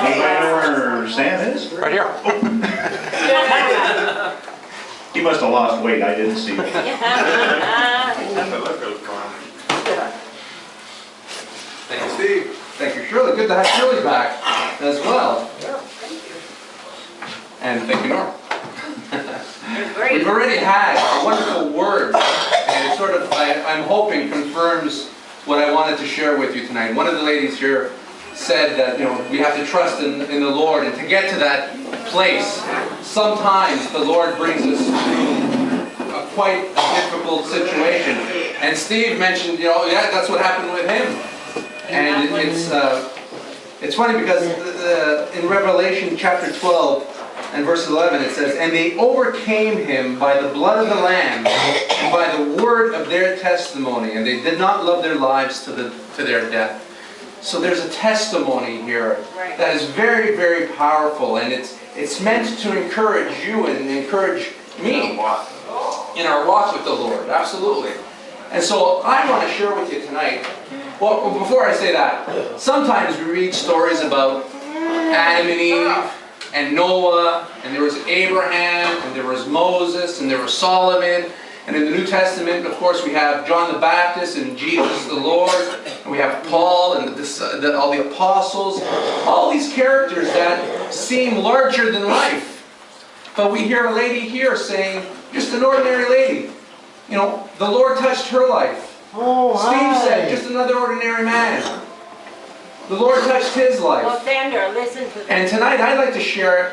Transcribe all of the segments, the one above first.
Where Sam is? Right here. He must have lost weight. I didn't see it. Thank you, Steve. Thank you, Shirley. Good to have Shirley back as well. And thank you, Norm. We've already had a wonderful word, and it sort of, I'm hoping, confirms what I wanted to share with you tonight. One of the ladies here said that, you know, we have to trust in the Lord, and to get to that place, sometimes the Lord brings us through a quite difficult situation. And Steve mentioned, you know, yeah, that's what happened with him. And it's funny because in Revelation chapter 12 and verse 11 it says, "And they overcame him by the blood of the Lamb and by the word of their testimony, and they did not love their lives to their death." So there's a testimony here that is very, very powerful, and it's meant to encourage you and encourage me in our walk with the Lord. Absolutely. And so I want to share with you tonight. Well, before I say that, sometimes we read stories about Adam and Eve and Noah, and there was Abraham, and there was Moses, and there was Solomon. And in the New Testament, of course, we have John the Baptist and Jesus the Lord, and we have Paul and all the apostles, all these characters that seem larger than life. But we hear a lady here saying, just an ordinary lady, you know, the Lord touched her life. Oh, Steve said, just another ordinary man. The Lord touched his life. Well, Sandra, listen to that. And tonight I'd like to share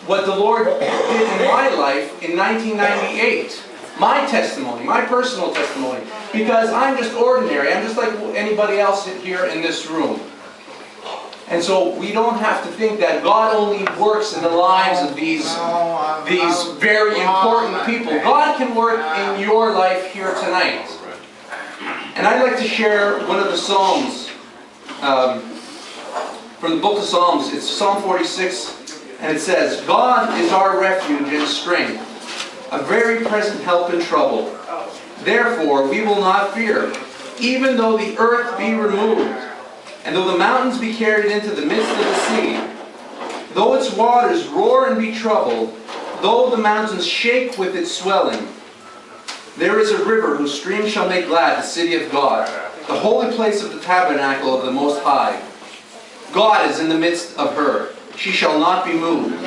what the Lord did in my life in 1998. My testimony, my personal testimony. Because I'm just ordinary. I'm just like anybody else here in this room. And so we don't have to think that God only works in the lives of these very important people. God can work in your life here tonight. And I'd like to share one of the Psalms from the book of Psalms. It's Psalm 46, and it says, "God is our refuge and strength, a very present help in trouble. Therefore we will not fear, even though the earth be removed, and though the mountains be carried into the midst of the sea, though its waters roar and be troubled, though the mountains shake with its swelling. There is a river whose stream shall make glad the city of God, the holy place of the tabernacle of the Most High. God is in the midst of her. She shall not be moved.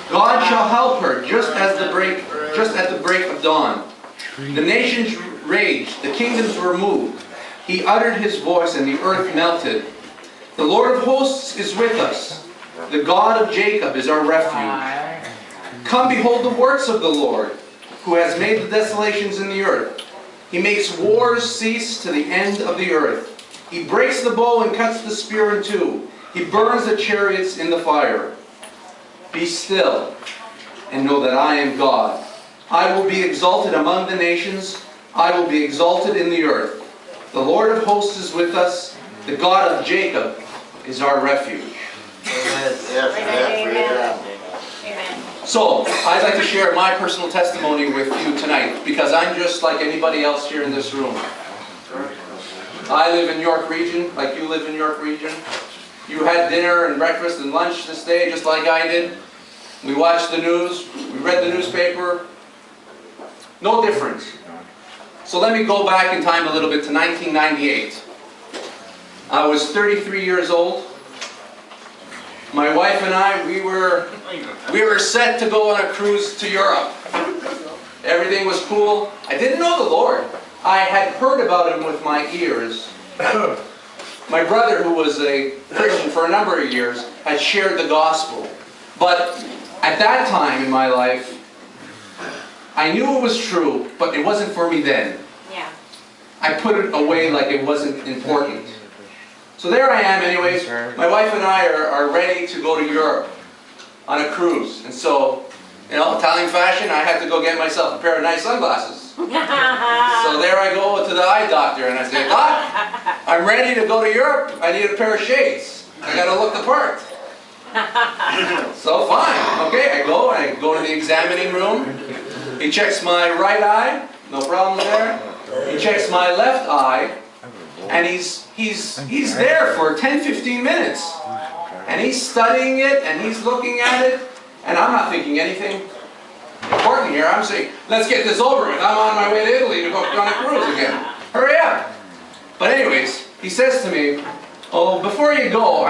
God shall help her just at the break of dawn. The nations raged, the kingdoms were moved. He uttered his voice, and the earth melted. The Lord of hosts is with us. The God of Jacob is our refuge. Come behold the works of the Lord, who has made the desolations in the earth. He makes wars cease to the end of the earth. He breaks the bow and cuts the spear in two. He burns the chariots in the fire. Be still and know that I am God. I will be exalted among the nations. I will be exalted in the earth. The Lord of hosts is with us. The God of Jacob is our refuge." Amen. So, I'd like to share my personal testimony with you tonight, because I'm just like anybody else here in this room. I live in York Region, like you live in York Region. You had dinner and breakfast and lunch this day, just like I did. We watched the news, we read the newspaper. No difference. So let me go back in time a little bit to 1998. I was 33 years old. My wife and I, we were set to go on a cruise to Europe. Everything was cool. I didn't know the Lord. I had heard about Him with my ears. My brother, who was a Christian for a number of years, had shared the gospel. But at that time in my life, I knew it was true, but it wasn't for me then. Yeah. I put it away like it wasn't important. So there I am anyways. My wife and I are ready to go to Europe on a cruise. And so, you know, Italian fashion, I had to go get myself a pair of nice sunglasses. So there I go to the eye doctor and I say, "Doc, I'm ready to go to Europe. I need a pair of shades. I got to look the part." So fine. Okay, I go to the examining room. He checks my right eye. No problem there. He checks my left eye. And he's there for 10-15 minutes. And he's studying it, and he's looking at it, and I'm not thinking anything important here. I'm saying, let's get this over with. I'm on my way to Italy to go on a cruise again. Hurry up. But anyways, he says to me, oh, before you go,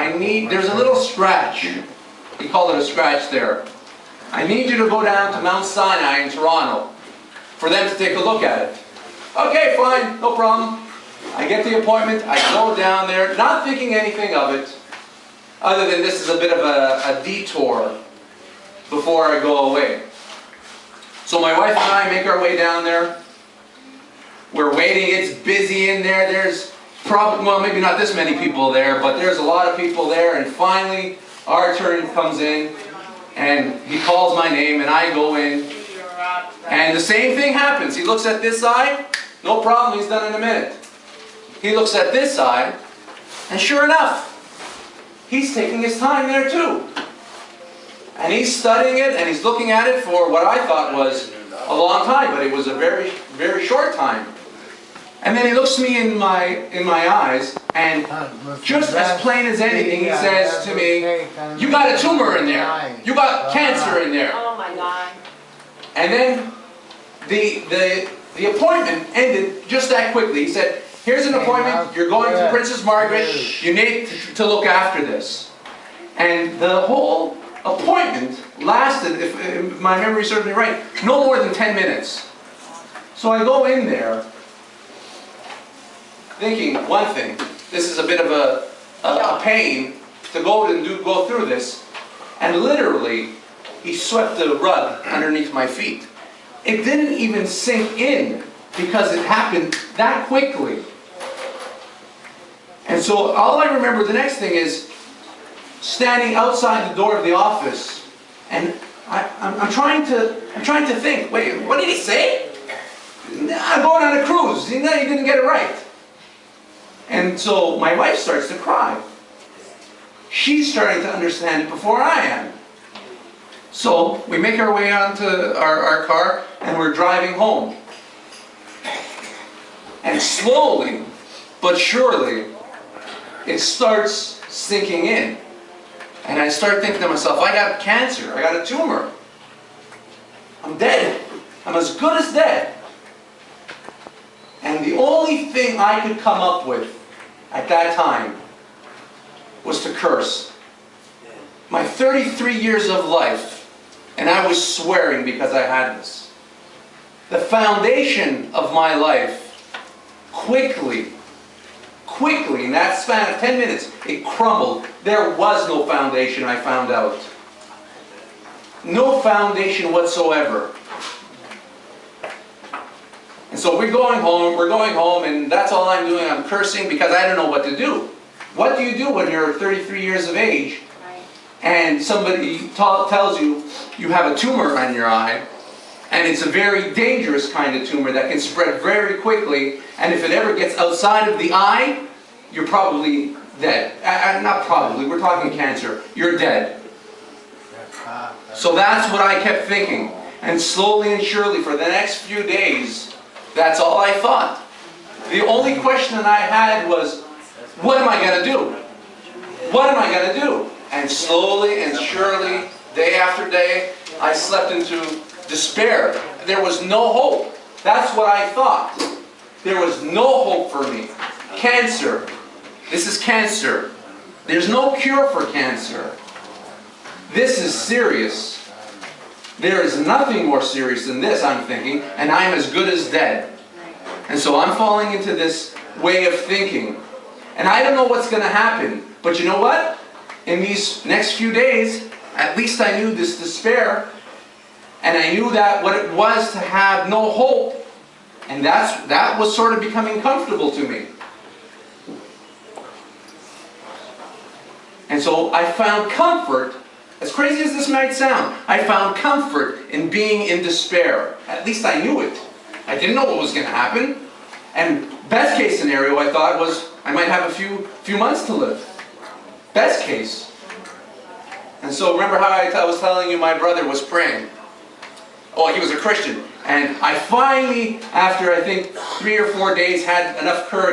there's a little scratch. He called it a scratch there. I need you to go down to Mount Sinai in Toronto for them to take a look at it. Okay, fine, no problem. I get the appointment, I go down there, not thinking anything of it, other than this is a bit of a detour before I go away. So my wife and I make our way down there. We're waiting, it's busy in there. There's probably, well, maybe not this many people there, but there's a lot of people there. And finally, our turn comes in, and he calls my name, and I go in. And the same thing happens. He looks at this side, no problem, he's done in a minute. He looks at this side, and sure enough, he's taking his time there too. And he's studying it, and he's looking at it for what I thought was a long time, but it was a very, very short time. And then he looks me in my eyes, and just as plain as anything, he says to me, you got a tumor in there. You got cancer in there. Oh my God. And then the appointment ended just that quickly. He said, here's an appointment, you're going to Princess Margaret, you need to look after this. And the whole appointment lasted, if my memory serves me right, no more than 10 minutes. So I go in there thinking one thing, this is a bit of a pain to go through this, and literally he swept the rug underneath my feet. It didn't even sink in because it happened that quickly. And so all I remember the next thing is standing outside the door of the office, and I'm trying to think, wait, what did he say? I'm going on a cruise. He didn't get it right. And so my wife starts to cry. She's starting to understand it before I am. So we make our way onto our car, and we're driving home. And slowly, but surely, it starts sinking in. And I start thinking to myself, I got cancer, I got a tumor. I'm dead. I'm as good as dead. And the only thing I could come up with at that time was to curse. My 33 years of life, and I was swearing because I had this. The foundation of my life quickly, in that span of 10 minutes, it crumbled. There was no foundation, I found out. No foundation whatsoever. And so we're going home, and that's all I'm doing. I'm cursing because I don't know what to do. What do you do when you're 33 years of age and somebody tells you you have a tumor on your eye, and it's a very dangerous kind of tumor that can spread very quickly, and if it ever gets outside of the eye, you're probably dead. Not probably, we're talking cancer. You're dead. So that's what I kept thinking. And slowly and surely for the next few days, that's all I thought. The only question I had was, what am I going to do? What am I going to do? And slowly and surely, day after day, I slept into despair. There was no hope. That's what I thought. There was no hope for me. Cancer. This is cancer. There's no cure for cancer. This is serious. There is nothing more serious than this, I'm thinking, and I am as good as dead. And so I'm falling into this way of thinking. And I don't know what's going to happen. But you know what? In these next few days, at least I knew this despair. And I knew that what it was to have no hope. And that was sort of becoming comfortable to me. And so I found comfort, as crazy as this might sound, I found comfort in being in despair. At least I knew it. I didn't know what was going to happen. And best case scenario, I thought, was I might have a few months to live. Best case. And so remember how I was telling you my brother was praying? Oh, he was a Christian. And I finally, after I think 3 or 4 days, had enough courage